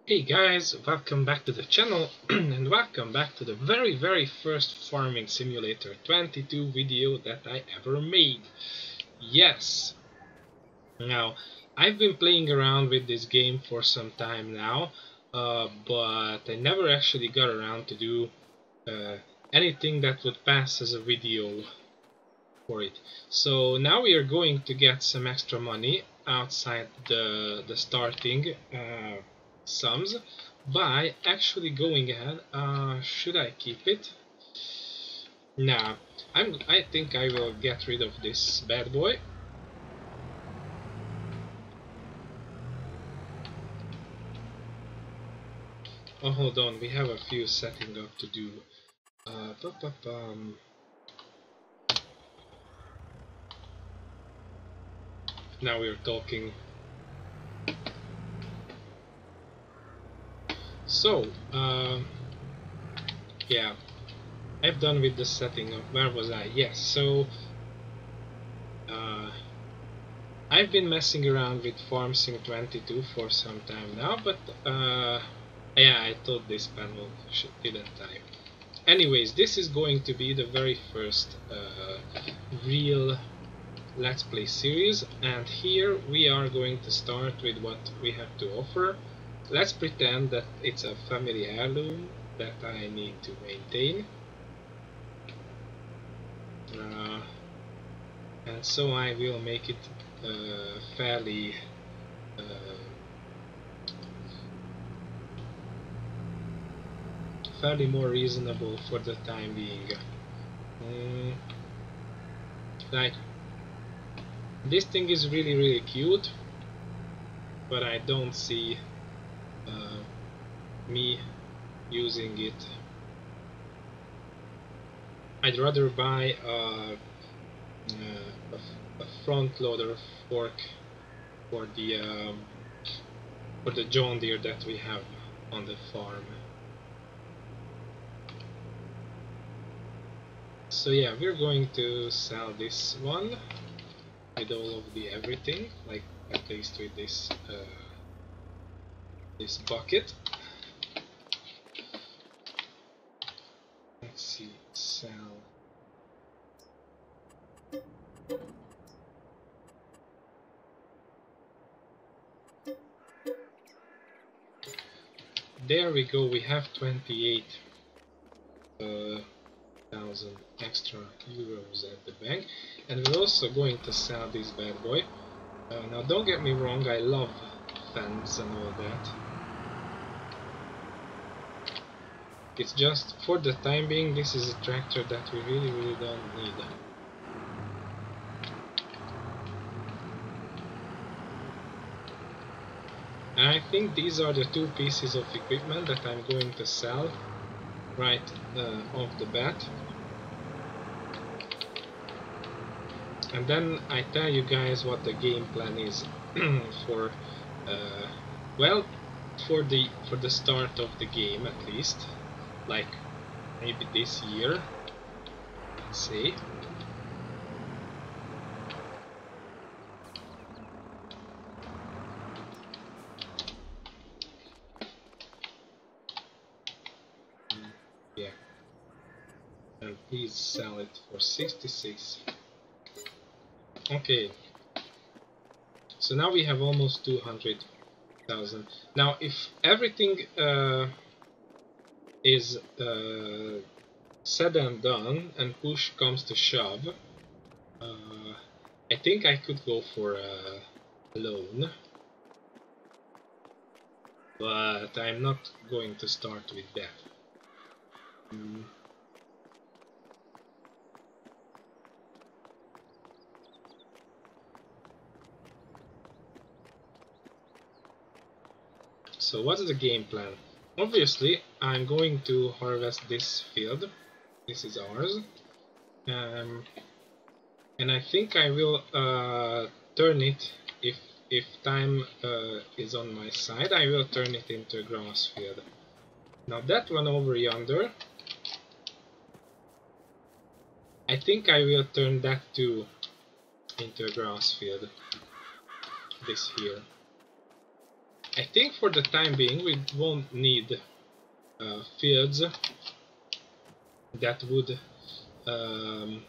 Hey guys, welcome back to the channel and welcome back to the very first Farming Simulator 22 video that I ever made. Yes! Now, I've been playing around with this game for some time now, but I never actually got around to do uh, anything that would pass as a video for it. So now we are going to get some extra money outside the starting sums by actually going ahead. Should I keep it? Nah, I think I will get rid of this bad boy. Oh, hold on, we have a few setting up to do. Now we're talking. So, yeah, I've done with the setting of where was I? Yes, so I've been messing around with FarmSim 22 for some time now, but yeah, I thought this panel, didn't I? Anyways, this is going to be the very first real Let's Play series, and here we are going to start with what we have to offer. Let's pretend that it's a family heirloom that I need to maintain. And so I will make it fairly more reasonable for the time being. Like, this thing is really cute, but I don't see me using it. I'd rather buy a front loader fork for the John Deere that we have on the farm. So yeah, we're going to sell this one with all of the everything, like at least with this this bucket. Let's see, sell. There we go, we have 28,000 extra euros at the bank, and we're also going to sell this bad boy. Now don't get me wrong, I love fence and all that. It's just, for the time being, this is a tractor that we really don't need. And I think these are the two pieces of equipment that I'm going to sell right off the bat. And then I tell you guys what the game plan is for well, for the start of the game at least, like maybe this year, let's say. Yeah, and please sell it for 66. Okay, so now we have almost 200,000. Now if everything is said and done and push comes to shove, I think I could go for a loan, but I'm not going to start with that. So what's the game plan? Obviously, I'm going to harvest this field. This is ours. And I think I will turn it, if time is on my side, I will turn it into a grass field. Now that one over yonder, I think I will turn that too into a grass field. This here. I think for the time being we won't need fields that would um,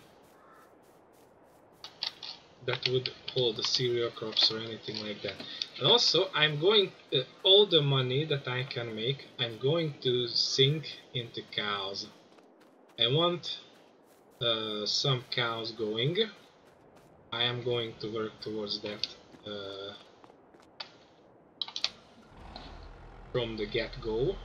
hold the cereal crops or anything like that. And also I'm going all the money that I can make I'm going to sink into cows. I want some cows going. I am going to work towards that from the get-go.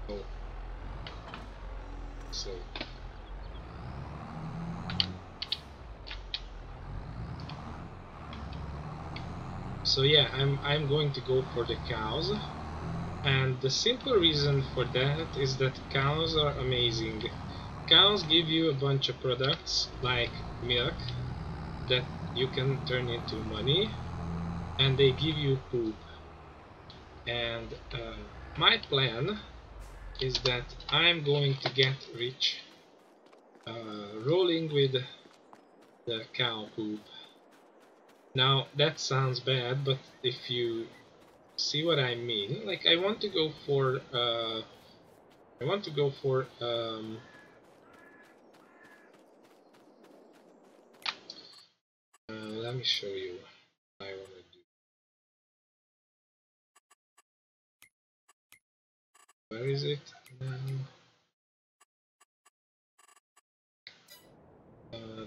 Oh. So yeah, I'm going to go for the cows, and the simple reason for that is that cows are amazing. Cows give you a bunch of products like milk that you can turn into money, and they give you poop. And my plan is that I'm going to get rich rolling with the cow poop. Now that sounds bad, but if you see what I mean, like I want to go for let me show you what I want to do. Where is it now?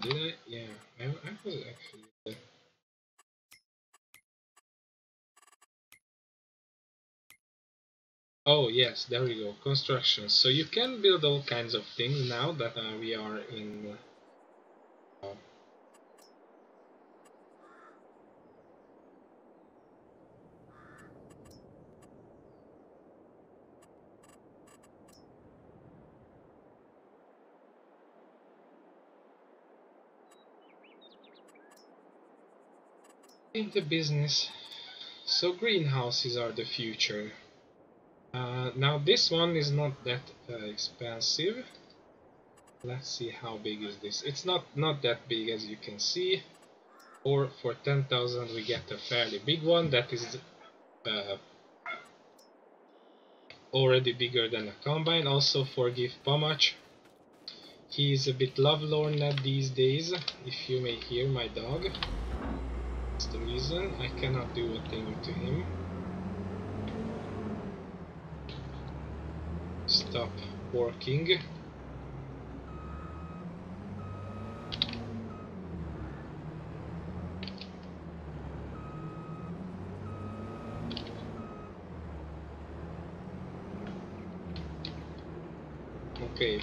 Did I? Yeah, I was actually there. Oh yes, there we go. Construction. So you can build all kinds of things now that we are in. Into business. So greenhouses are the future. Now this one is not that expensive. Let's see how big is this. It's not that big as you can see. Or for 10,000 we get a fairly big one that is already bigger than a combine. Also forgive Pomach. He is a bit lovelorn these days, if you may hear my dog. That's the reason I cannot do a thing to him. Stop working. Okay.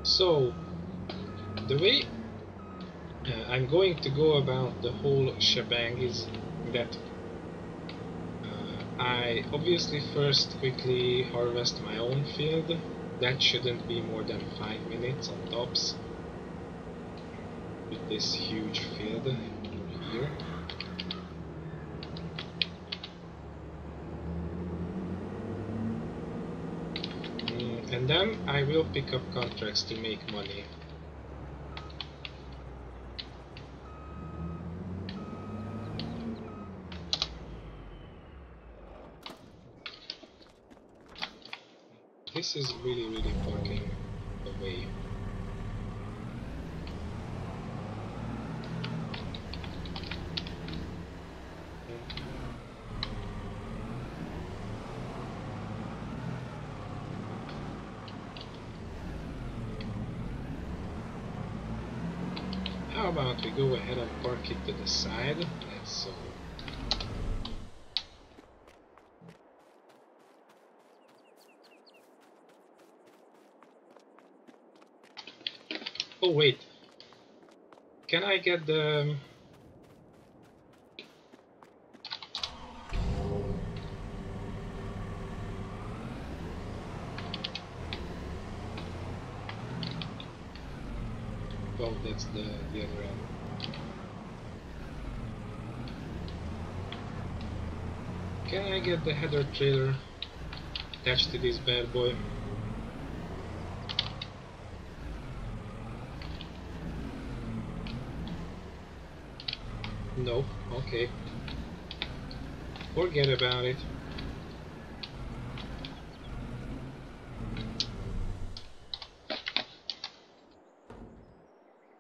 So, the way I'm going to go about the whole shebang is that I obviously first quickly harvest my own field. That shouldn't be more than 5 minutes on tops. With this huge field here. And then I will pick up contracts to make money. This is really blocking the way. How about we go ahead and park it to the side? That's so. Oh wait, can I get the... Oh, that's the other end. Can I get the header trailer attached to this bad boy? No, okay. Forget about it.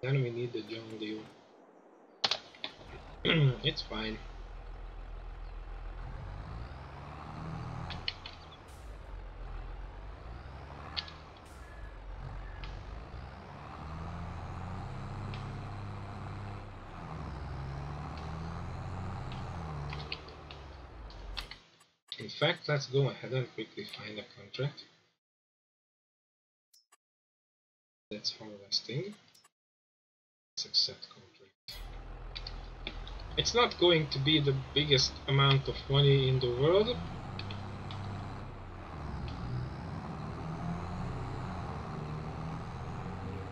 Then we need the John Deere. It's fine. In fact, let's go ahead and quickly find a contract. That's harvesting. Let's accept contract. It's not going to be the biggest amount of money in the world.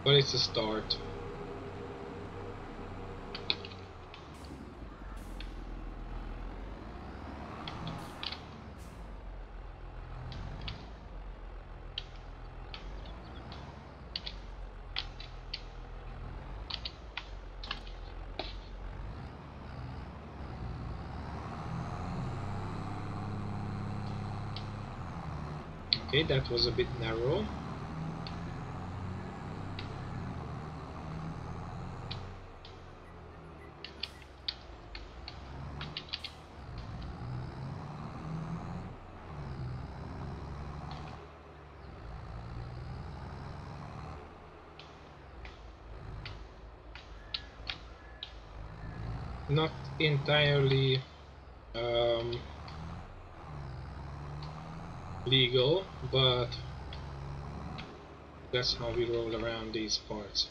But it's a start. Okay, that was a bit narrow. Not entirely legal, but that's how we roll around these parts.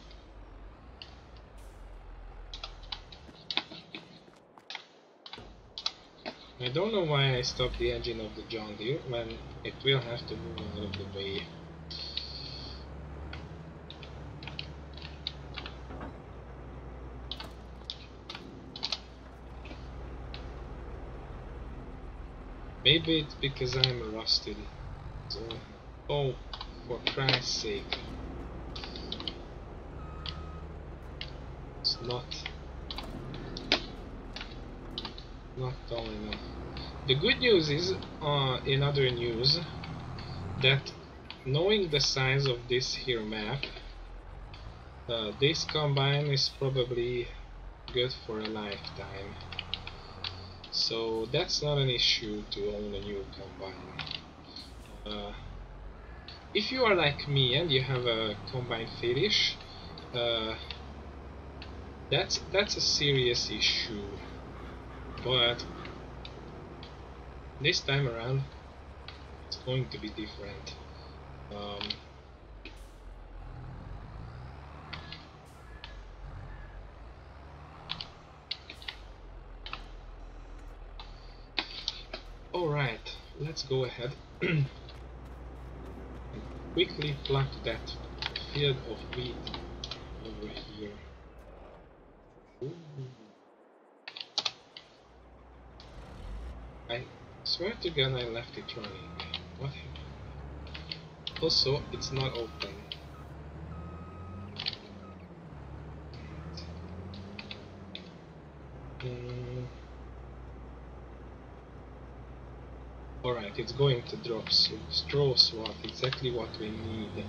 I don't know why I stopped the engine of the John Deere when it will have to move out of the way. Maybe it's because I'm rusted. So, oh, for Christ's sake. It's not tall enough. The good news is, in other news, that knowing the size of this here map, this combine is probably good for a lifetime. So that's not an issue to own a new combine. If you are like me and you have a combine fetish, that's a serious issue. But this time around, it's going to be different. Alright, let's go ahead and quickly pluck that field of wheat over here. Ooh. I swear to God I left it running. What happened? Also, it's not open. Alright, it's going to drop straw swat, exactly what we need.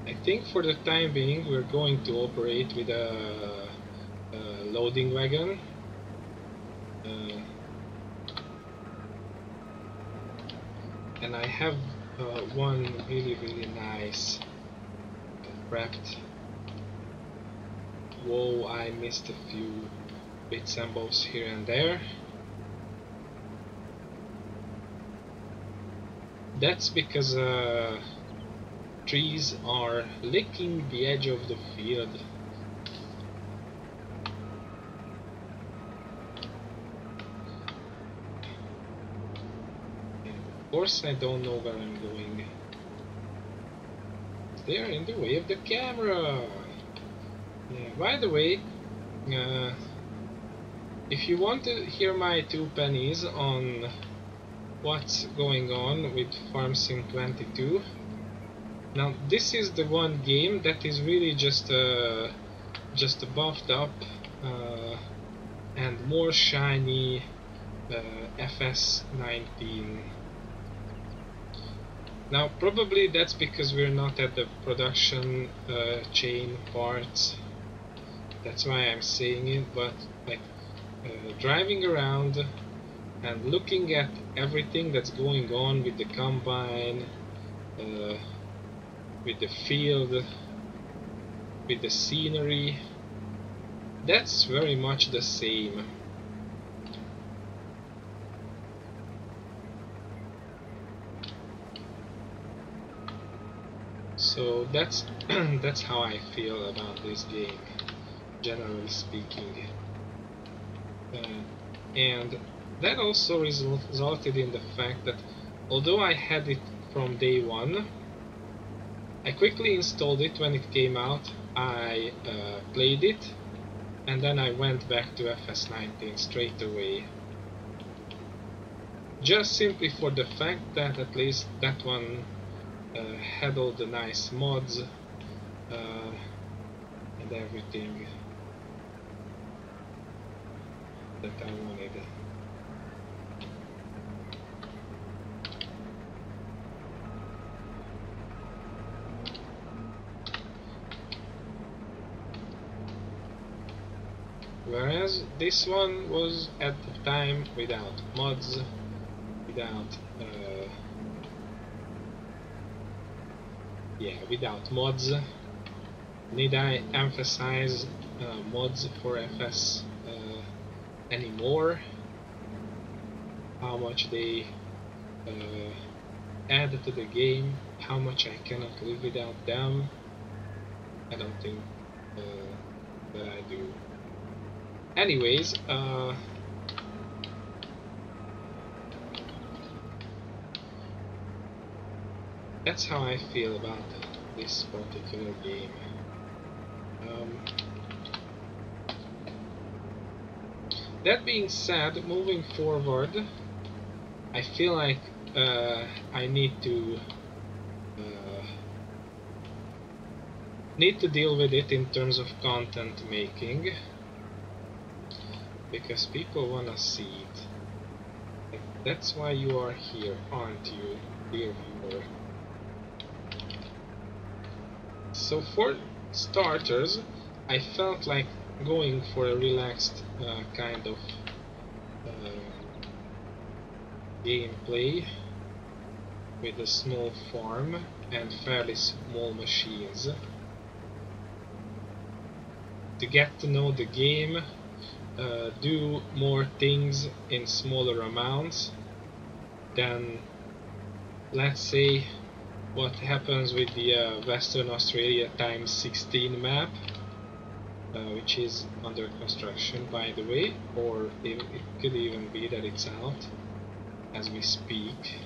I think for the time being we're going to operate with a loading wagon. And I have one really nice prepped. Whoa, I missed a few bits and bobs here and there. That's because trees are licking the edge of the field. Of course I don't know where I'm going. They are in the way of the camera. Yeah, by the way, If you want to hear my 2 pennies on what's going on with Farm Sim 22, now this is the one game that is really just buffed up and more shiny FS19. Now probably that's because we're not at the production chain part. That's why I'm saying it, but like driving around and looking at everything that's going on with the combine, with the field, with the scenery, that's very much the same. So that's that's how I feel about this game, generally speaking. And that also resulted in the fact that although I had it from day one, I quickly installed it when it came out. I played it, and then I went back to FS19 straight away. Just simply for the fact that at least that one had all the nice mods and everything that I wanted. Whereas this one was at the time without mods, without without mods. Need I emphasize mods for FS anymore? How much they add to the game, how much I cannot live without them? I don't think that I do. Anyways, that's how I feel about this particular game. That being said, moving forward, I feel like I need to deal with it in terms of content making, because people wanna see it. Like, that's why you are here, aren't you, dear viewer? So for starters, I felt like going for a relaxed kind of gameplay with a small farm and fairly small machines, to get to know the game, do more things in smaller amounts than, let's say, what happens with the Western Australia times 16 map, which is under construction, by the way, or it could even be that it's out as we speak.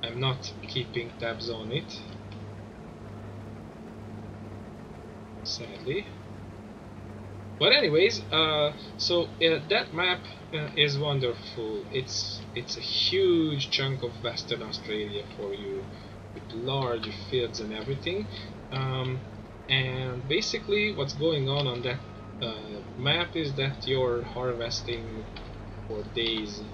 I'm not keeping tabs on it, sadly. But anyways, so that map is wonderful. It's a huge chunk of Western Australia for you, with large fields and everything. And basically what's going on that map is that you're harvesting for days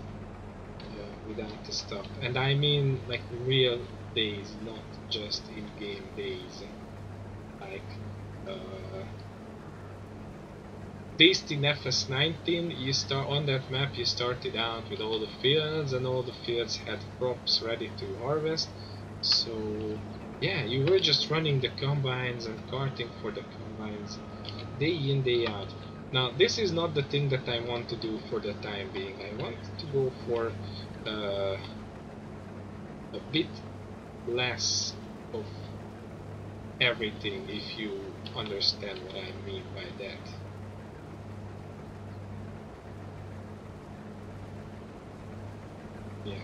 without the stop. And I mean like real days, not just in-game days. Like based in FS19, you start on that map. You started out with all the fields, and all the fields had crops ready to harvest. So yeah, you were just running the combines and carting for the combines day in, day out. Now this is not the thing that I want to do for the time being. I want to go for a bit less of everything, if you understand what I mean by that. Yeah.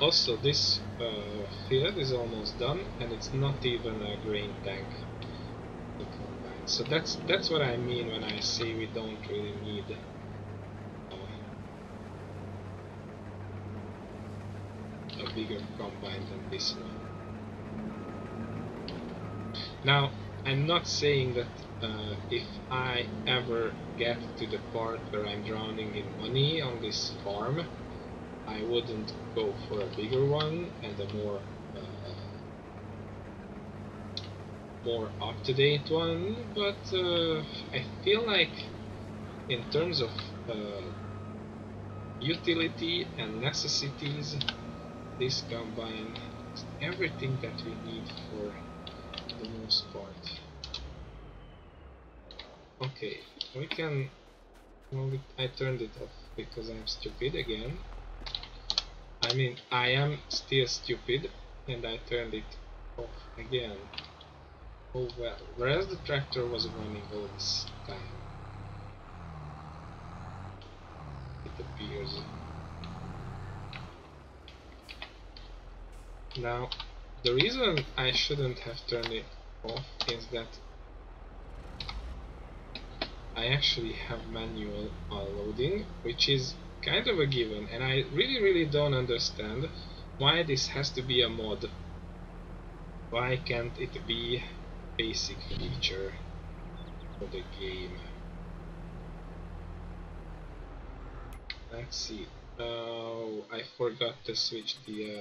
Also, this field is almost done, and it's not even a grain tank to combine. So that's what I mean when I say we don't really need bigger combine than this one. Now, I'm not saying that if I ever get to the part where I'm drowning in money on this farm, I wouldn't go for a bigger one and a more up-to-date one, but I feel like in terms of utility and necessities, this combine is everything that we need for the most part. Okay, we can... Well, I turned it off because I'm stupid again. I mean, I am still stupid and I turned it off again. Oh well, whereas the tractor was running all this time. It appears. Now, the reason I shouldn't have turned it off is that I actually have manual unloading, which is kind of a given, and I really don't understand why this has to be a mod. Why can't it be basic feature for the game? Let's see. Oh, I forgot to switch the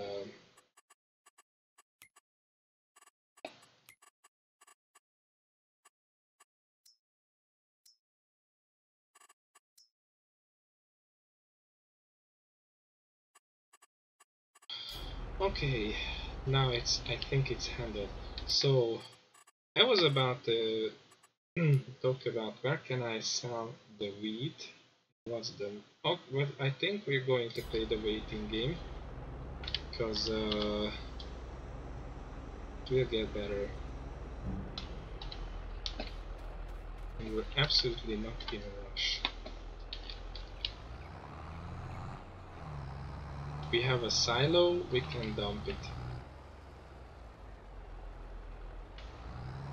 okay, now I think it's handled. So I was about to talk about where can I sell the wheat. What's the... Oh, well, I think we're going to play the waiting game because it will get better. And we're absolutely not in a rush. We have a silo, we can dump it.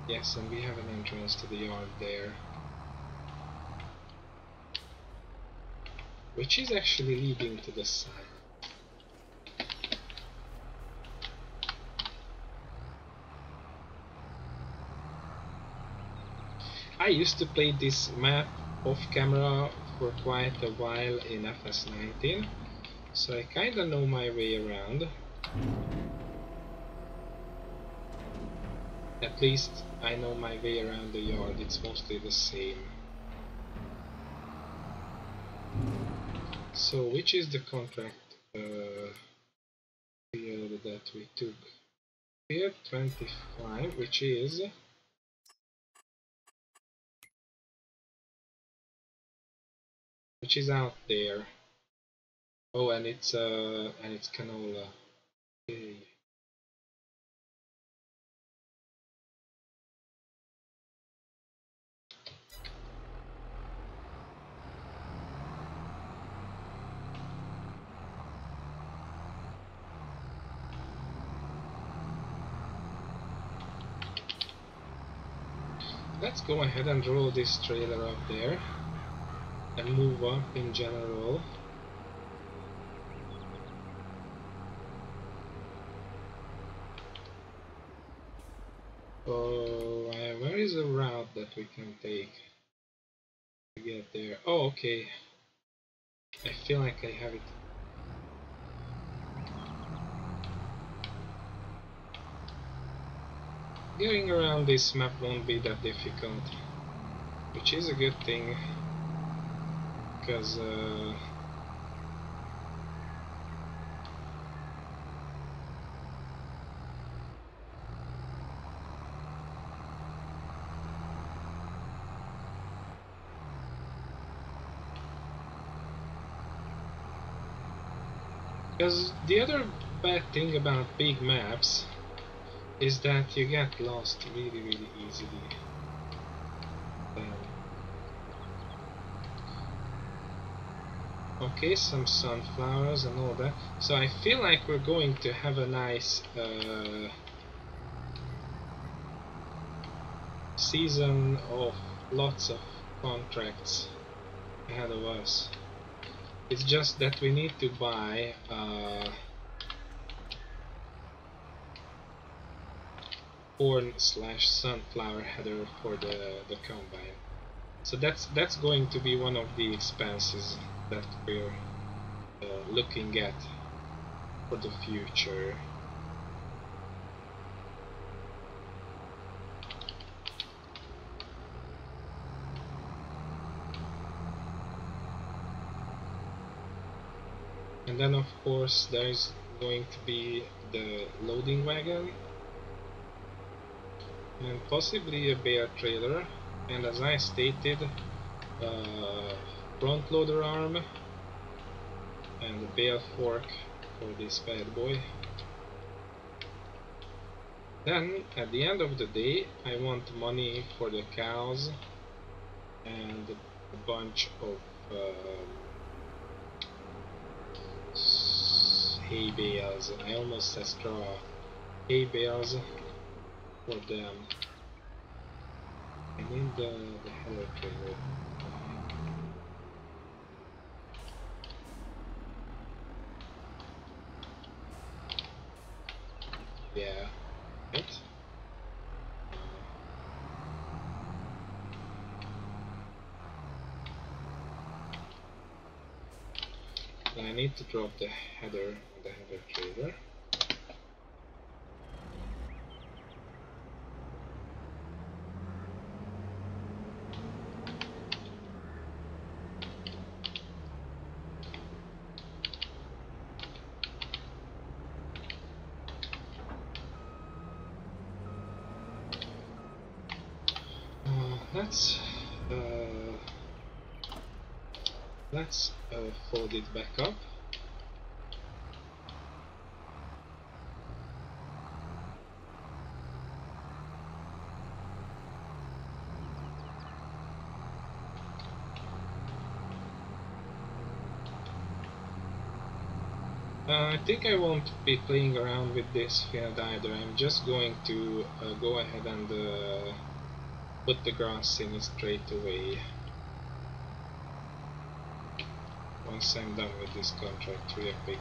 Yes, and we have an entrance to the yard there, which is actually leading to the silo. I used to play this map off camera for quite a while in FS19, so I kinda know my way around. At least I know my way around the yard, it's mostly the same. So which is the contract field that we took? Field 25, which is out there. Oh, and it's canola. Okay. Let's go ahead and roll this trailer up there and move up in general. Oh, where is the route that we can take to get there? Oh, okay. I feel like I have it. Getting around this map won't be that difficult, which is a good thing, because the other bad thing about big maps is that you get lost really easily. Okay, some sunflowers and all that. So I feel like we're going to have a nice season of lots of contracts ahead of us. It's just that we need to buy corn/sunflower header for the combine. So that's going to be one of the expenses that we're looking at for the future. And then of course there's going to be the loading wagon and possibly a bale trailer, and as I stated, front loader arm and a bale fork for this bad boy. Then at the end of the day I want money for the cows and a bunch of hay bales. I almost said straw. Hay bales for them. I need the header trailer. Yeah, right. I need to drop the header on the header trailer. Let's fold it back up. I think I won't be playing around with this field either. I'm just going to go ahead and put the grass in straight away once I'm done with this contract real quick.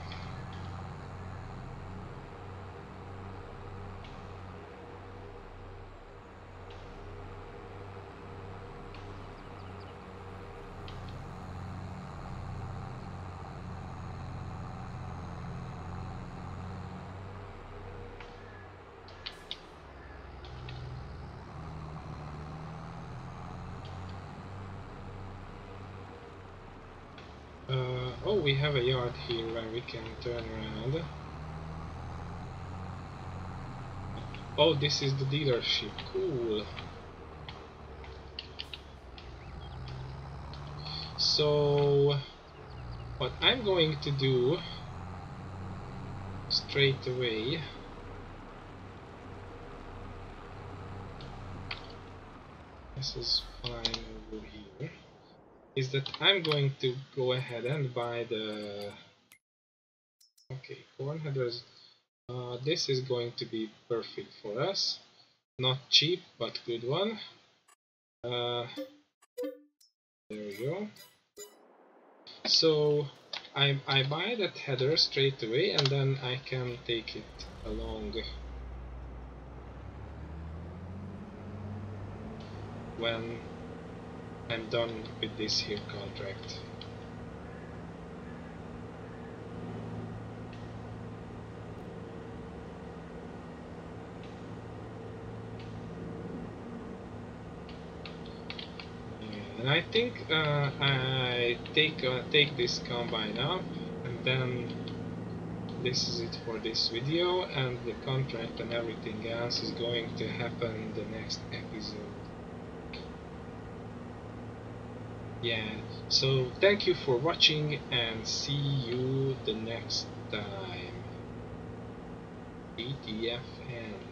Oh, we have a yard here where we can turn around. Oh, this is the dealership. Cool. So, what I'm going to do straight away this is fine over here, is that I'm going to go ahead and buy the corn headers. This is going to be perfect for us. Not cheap, but good one. There we go. So I buy that header straight away, and then I can take it along when I'm done with this here contract. And I think I take this combine up, and then this is it for this video, and the contract and everything else is going to happen in the next episode. Yeah, so thank you for watching and see you the next time. BTFN.